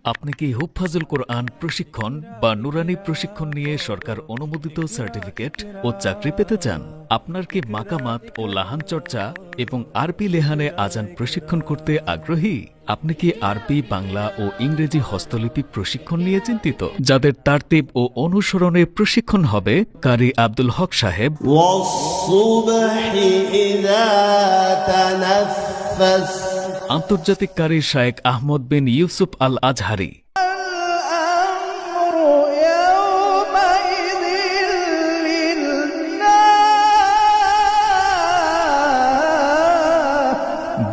আপনি কি হুফাজুল কোরআন প্রশিক্ষণ বা নুরানি প্রশিক্ষণ নিয়ে সরকার অনুমোদিত সার্টিফিকেট ও চাকরি পেতে চান? আপনার কি মাকামাত ও লাহান চর্চা এবং আরবি লেহানে আজান প্রশিক্ষণ করতে আগ্রহী? আপনি কি আরবি, বাংলা ও ইংরেজি হস্তলিপি প্রশিক্ষণ নিয়ে চিন্তিত? যাদের তারতিব ও অনুসরণে প্রশিক্ষণ হবে কারি আব্দুল হক সাহেব, আন্তর্জাতিক কারি শায়েখ আহমদ বিন ইউসুফ আল আজহারি,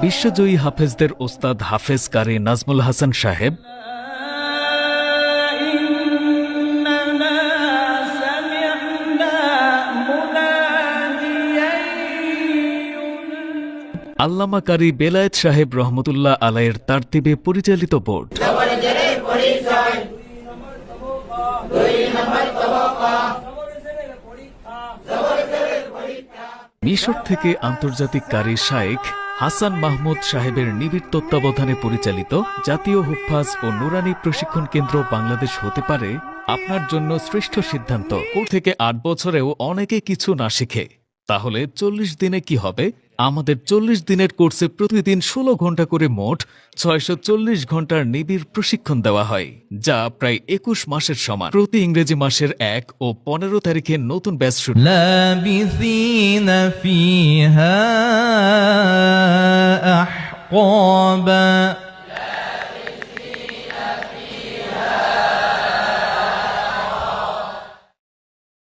বিশ্বজয়ী হাফেজদের ওস্তাদ হাফেজ কারি নাজমুল হাসান সাহেব, আল্লামা কারি বেলায়েত সাহেব রহমতুল্লাহ আলাইয়ের তারতিবে পরিচালিত বোর্ড, মিশর থেকে আন্তর্জাতিক কারি শায়েখ হাসান মাহমুদ সাহেবের নিবিড় তত্ত্বাবধানে পরিচালিত জাতীয় হুফাজ ও নুরানি প্রশিক্ষণ কেন্দ্র বাংলাদেশ হতে পারে আপনার জন্য শ্রেষ্ঠ সিদ্ধান্ত। 4 থেকে 8 বছরেও অনেকে কিছু না শিখে, তাহলে 40 দিনে কি হবে? আমাদের 40 দিনের কোর্সে প্রতিদিন 16 ঘন্টা করে মোট 640 ঘন্টার নিবিড় প্রশিক্ষণ দেওয়া হয়, যা প্রায় 21 মাসের সমান। প্রতি ইংরেজি মাসের 1 ও 15 তারিখে নতুন ব্যাচ শুরু। লাবিসিনা ফিহা আহকাবা।